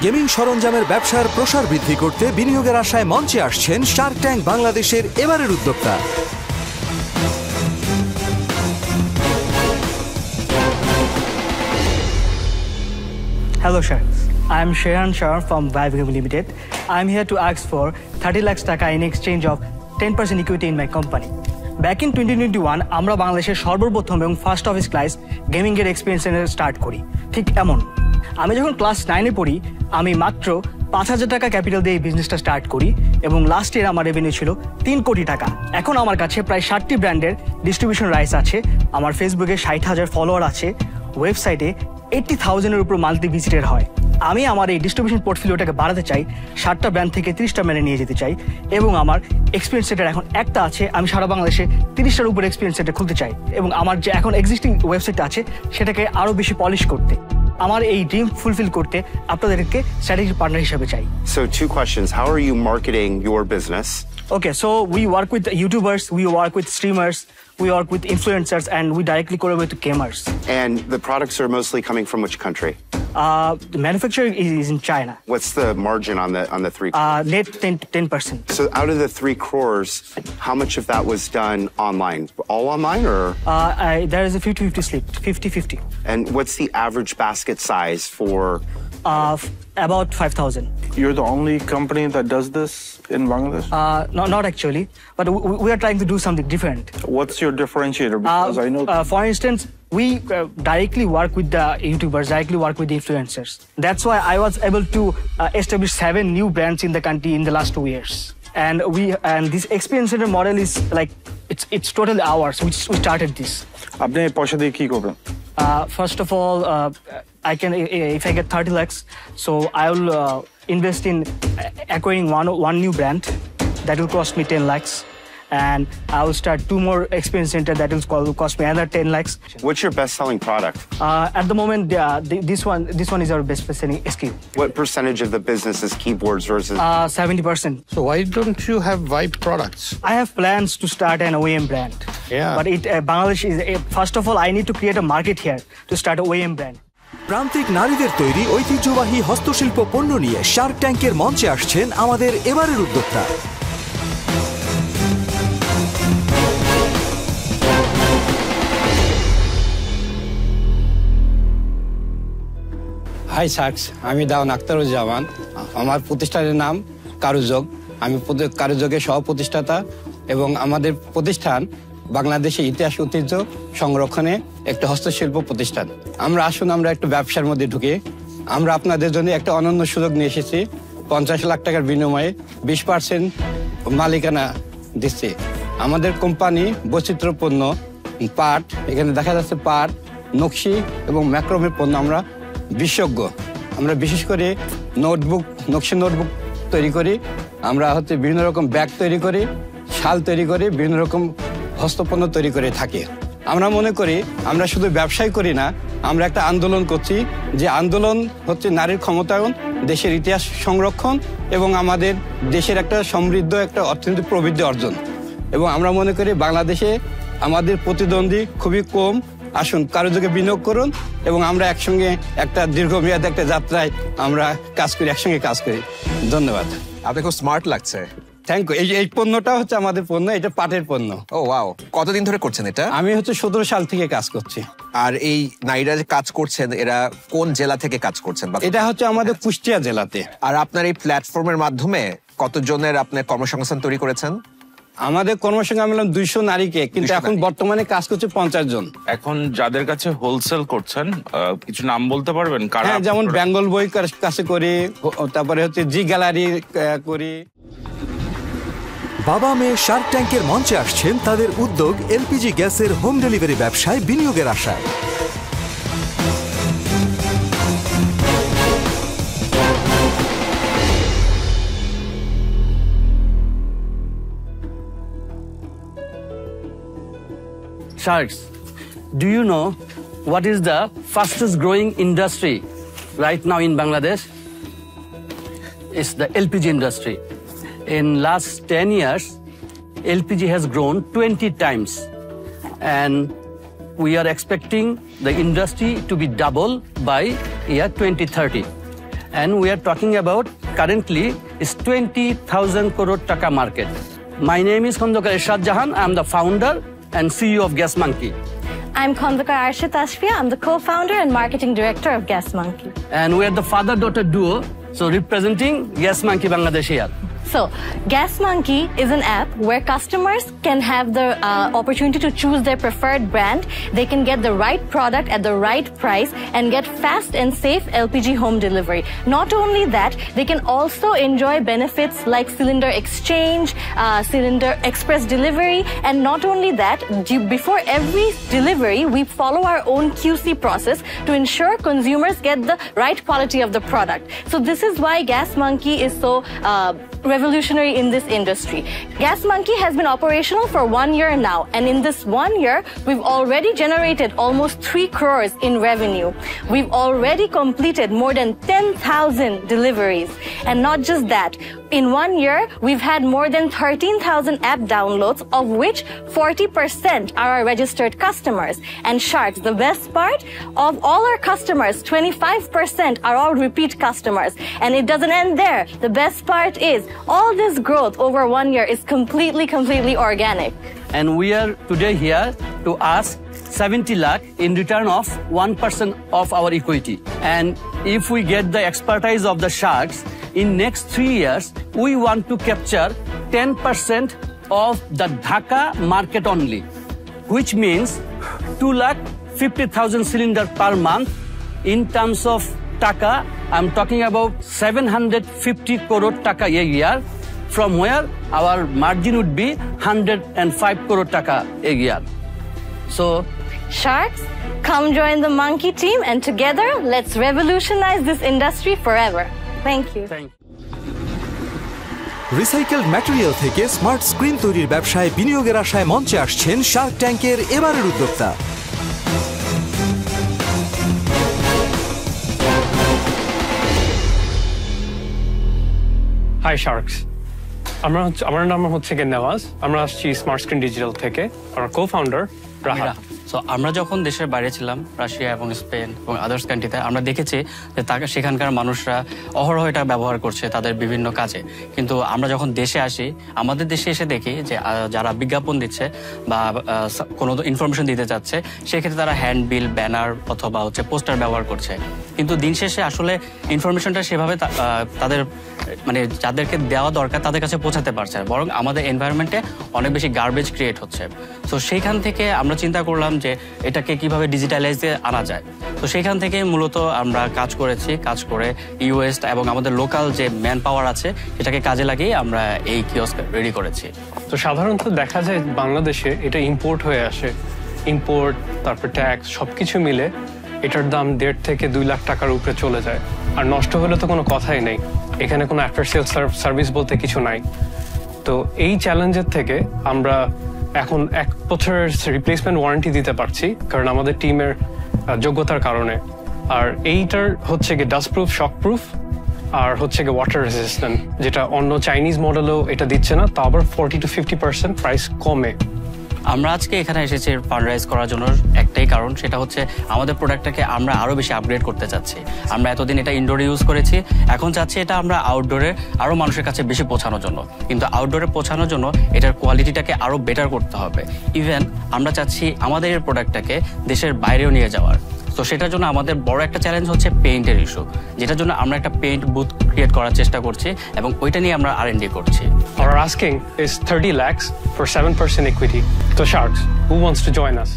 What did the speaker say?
Gaming সরঞ্জামের ব্যবসার প্রসার বৃদ্ধি করতে বিনিয়োগের আশায় মঞ্চে আসছেন শার্ক ট্যাঙ্ক বাংলাদেশের এবারের উদ্যোক্তা। Hello sharks, I am Shehan Shah from Vibe Gaming Limited. I am here to ask for 30 lakhs taka in exchange of 10% equity in my company. Back in 2021, আমরা বাংলাদেশের সর্বপ্রথম এবং first of is class gaming এর experience centre start করি। ঠিক এমন আমি যখন ক্লাস 9 এ পড়ি আমি মাত্র 5000 টাকা ক্যাপিটাল দিয়ে এই বিজনেসটা স্টার্ট করি এবং লাস্ট ইয়ার আমার রেভিনিউ ছিল 3 কোটি টাকা। এখন আমার কাছে প্রায় 60টি ব্র্যান্ডের ডিস্ট্রিবিউশন রাইটস আছে, আমার ফেসবুকে 60,000 ফলোয়ার আছে, ওয়েবসাইটে 80,000-এর উপর মান্থলি ভিজিটার হয়। আমি আমার এই ডিস্ট্রিবিউশন পোর্টফোলিওটাকে বাড়াতে চাই, 60টা ব্র্যান্ড থেকে 30টা ব্র্যান্ডে নিয়ে যেতে চাই এবং আমার এক্সপিরিয়েন্স সেন্টার এখন একটা আছে, আমি সারা বাংলাদেশে 30টার উপর এক্সপিরিয়েন্স সেন্টার খুলতে চাই এবং আমার যে এখন এক্সিস্টিং ওয়েবসাইট আছে সেটাকে আরও বেশি পলিশ করতে, আমার এই ড্রিম ফুলফিল করতে আপনাদেরকে স্ট্র্যাটেজিক পার্টনার হিসেবে চাই। So 2 questions. How are you marketing your business? Okay, so we work with YouTubers, we work with streamers, we work with influencers, and we directly collaborate with gamers. And the products are mostly coming from which country? The manufacturer is in China. What's the margin on the 3 crores? Net 10%. So out of the 3 crores, how much of that was done online? All online or? There is a 50-50 split, 50-50. And what's the average basket size for? About 5,000. You're the only company that does this in Bangladesh? Not actually, but we are trying to do something different. What's your differentiator? Because I know. For instance, we directly work with the YouTubers, directly work with the influencers. That's why I was able to establish 7 new brands in the country in the last 2 years. And this experience center model is like it's totally ours. We started this. আপনি পয়সা দিয়ে কি করবেন? First of all, I can if I get 30 lakhs, so I will invest in acquiring one new brand that will cost me 10 lakhs. And I will start 2 more experience center that will cost me another 10 lakhs. What's your best-selling product? At the moment, this one is our best-selling SKU. What percentage of the business is keyboards versus? 70%. So why don't you have Vibe products? I have plans to start an OEM brand. Yeah. But Bangladesh is first of all I need to create a market here to start an OEM brand. প্রান্তিক নারীদের তৈরি ঐতিহ্যবাহী হস্তশিল্প পণ্য নিয়ে Shark ট্যাঙ্কের মঞ্চে আসছেন আমাদের এবারের উদ্যোক্তা। হাই শার্কস, আমি দাওয়ান আখতারুজ্জামান। আমার প্রতিষ্ঠানের নাম কারুযোগ। আমি কারুযোগের সহ প্রতিষ্ঠাতা এবং আমাদের প্রতিষ্ঠান বাংলাদেশের ইতিহাস ঐতিহ্য সংরক্ষণে একটা হস্তশিল্প প্রতিষ্ঠান। আমরা একটু ব্যবসার মধ্যে ঢুকে আমরা আপনাদের জন্য একটা অনন্য সুযোগ নিয়ে এসেছি। 50 লাখ টাকার বিনিময়ে 20% মালিকানা দিচ্ছে। আমাদের কোম্পানি বৈচিত্র্যপূর্ণ পাট, এখানে দেখা যাচ্ছে পাট, নকশি এবং ম্যাক্রোমের পণ্য আমরা বিশেষজ্ঞ। আমরা বিশেষ করে নকশি নোটবুক তৈরি করি, আমরা বিভিন্ন রকম ব্যাগ তৈরি করি, শাল তৈরি করি, বিভিন্ন রকম হস্তপণ্য তৈরি করে থাকি। আমরা মনে করি আমরা শুধু ব্যবসায় করি না, আমরা একটা আন্দোলন করছি, যে আন্দোলন হচ্ছে নারীর ক্ষমতায়ন, দেশের ইতিহাস সংরক্ষণ এবং আমাদের দেশের একটা সমৃদ্ধ একটা অর্থনৈতিক প্রবৃদ্ধি অর্জন। এবং আমরা মনে করি বাংলাদেশে আমাদের প্রতিদ্বন্দ্বী খুবই কম। আসুন কারুযোগে বিনিয়োগ করুন এবং আমরা একসঙ্গে একটা দীর্ঘমেয়াদী একটা যাত্রায় আমরা কাজ করি, একসঙ্গে কাজ করি। ধন্যবাদ। আপনি খুব স্মার্ট লাগছে। Thank you. এই পণ্যটা হচ্ছে আমাদের পণ্য, এটা পাটের পণ্য। ও ওয়াও, কতদিন ধরে করছেন এটা? আমি 17 সাল থেকে কাজ করছি। আর এই নারীরা যে কাজ করছেন এরা কোন জেলা থেকে কাজ করছেন? এটা হচ্ছে আমাদের কুষ্টিয়া জেলাতে। আর আপনার এই প্ল্যাটফর্মের মাধ্যমে কতজনের আপনি কর্মসংস্থান তৈরি করেছেন? আমাদের কর্মসংখ্যা আমি 200 নারীকে, কিন্তু এখন বর্তমানে কাজ করছে 50 জন। এখন যাদের কাছে হোলসেল করছেন কিছু নাম বলতে পারবেন? হ্যাঁ, যেমন বেঙ্গল বই কাছে করি, তারপরে জি গ্যালারি করি। বাবা মেয়ে শার্ক ট্যাঙ্কের মঞ্চে আসছেন তাদের উদ্যোগ এলপিজি গ্যাসের হোম ডেলিভারি ব্যবসায় বিনিয়োগের আশায়। Sharks, do you know what is the fastest growing industry right now in Bangladesh? It's the LPG industry. In last 10 years, LPG has grown 20 times, and we are expecting the industry to be double by year 2030. And we are talking about currently is 20,000 crore taka market. My name is Khandakar Irshad Jahan. I am the founder and CEO of Gas Monkey. I'm Khandakar Arshit Ashfia. I'm the co-founder and marketing director of Gas Monkey. And we are the father-daughter duo, so representing Gas Monkey Bangladesh here. So, Gas Monkey is an app where customers can have the opportunity to choose their preferred brand. They can get the right product at the right price and get fast and safe LPG home delivery. Not only that, they can also enjoy benefits like cylinder exchange, cylinder express delivery, and not only that, before every delivery, we follow our own QC process to ensure consumers get the right quality of the product. So this is why Gas Monkey is so revolutionary in this industry. Gas Monkey has been operational for 1 year now, and in this 1 year, we've already generated almost 3 crores in revenue. We've already completed more than 10,000 deliveries. And not just that, in 1 year, we've had more than 13,000 app downloads, of which 40% are our registered customers. And Sharks, the best part, of all our customers, 25% are all repeat customers. And it doesn't end there. The best part is, all this growth over 1 year is completely organic. And we are today here to ask 70 lakh in return of 1% of our equity. And if we get the expertise of the Sharks, in next 3 years, we want to capture 10% of the Dhaka market only, which means 2,50,000 cylinders per month. In terms of taka, I'm talking about 750 crore taka a year, from where our margin would be 105 crore taka a year. So, Sharks, come join the Monkey team, and together, let's revolutionize this industry forever. Thank you. thank you. Recycled material থেকে smart screen তৈরির ব্যবসায় বিনিয়োগের আশায় মঞ্চে আসছেন Shark ট্যাঙ্কের এবারের উদ্যোক্তা। হাই শার্কস, আমার নাম হচ্ছে নেওয়াজ। আমরা আসছি স্মার্ট স্ক্রিন ডিজিটাল থেকে। আমার কো-ফাউন্ডার রাহা। সো আমরা যখন দেশের বাইরে ছিলাম, রাশিয়া এবং স্পেন এবং আদার্স কান্ট্রিতে, আমরা দেখেছি যে সেখানকার মানুষরা অহরহ এটা ব্যবহার করছে তাদের বিভিন্ন কাজে। কিন্তু আমরা যখন দেশে আসি, আমাদের দেশে এসে দেখি যে যারা বিজ্ঞাপন দিচ্ছে বা কোনো ইনফরমেশন দিতে চাচ্ছে, সেক্ষেত্রে তারা হ্যান্ডবিল, ব্যানার অথবা পোস্টার ব্যবহার করছে। কিন্তু দিন শেষে আসলে ইনফরমেশনটা সেভাবে তাদের মানে যাদেরকে দেওয়া দরকার তাদের কাছে পৌঁছাতে পারছে, বরং আমাদের এনভায়রনমেন্টে অনেক বেশি গার্বেজ ক্রিয়েট হচ্ছে। তো সেইখান থেকে আমরা চিন্তা করলাম যে এটাকে কিভাবে ডিজিটালাইজে আনা যায়। তো সেইখান থেকে মূলত আমরা কাজ করে ইউএস এবং আমাদের লোকাল যে ম্যান পাওয়ার আছে এটাকে কাজে লাগিয়ে আমরা এই কিওস্ক রেডি করেছি। তো সাধারণত দেখা যায় বাংলাদেশে এটা ইম্পোর্ট হয়ে আসে, ইম্পোর্ট তারপর ট্যাক্স সবকিছু মিলে এটার দাম 1.5 থেকে 2 লাখ টাকার উপরে চলে যায়। আর নষ্ট হলে তো কোনো কথাই নেই, এখানে কোনো আফটার সেল সার্ভিস বলতে কিছু নাই। তো এই চ্যালেঞ্জের থেকে আমরা এখন 1 বছরের রিপ্লেসমেন্ট ওয়ারেন্টি দিতে পারছি, কারণ আমাদের টিমের যোগ্যতার কারণে। আর এইটার হচ্ছে গিয়ে ডাস্ট প্রুফ, শক প্রুফ, আর হচ্ছে গিয়ে ওয়াটার রেজিস্ট্যান্ট, যেটা অন্য চাইনিজ মডেলও এটা দিচ্ছে না, তা আবার 40 to 50% প্রাইস কমে। আমরা আজকে এখানে এসেছি ফান্ডরাইজ করার জন্য একটাই কারণ, সেটা হচ্ছে আমাদের প্রোডাক্টটাকে আমরা আরো বেশি আপগ্রেড করতে চাচ্ছি। আমরা এতদিন এটা ইনডোরে ইউজ করেছি, এখন চাচ্ছি এটা আমরা আউটডোরে আরো মানুষের কাছে বেশি পৌঁছানোর জন্য। কিন্তু আউটডোরে পৌঁছানোর জন্য এটার কোয়ালিটিটাকে আরো বেটার করতে হবে। ইভেন আমরা চাচ্ছি আমাদের এই প্রোডাক্টটাকে দেশের বাইরেও নিয়ে যাওয়ার। তো সেটার জন্য আমাদের বড় একটা চ্যালেঞ্জ হচ্ছে পেইন্টের ইস্যু, যেটার জন্য আমরা একটা পেইন্ট বুথ ক্রিয়েট করার চেষ্টা করছি এবং ওইটা নিয়ে আমরা R&D করছি। Our asking is 30 lakhs for 7% equity. So Sharks, who wants to join us?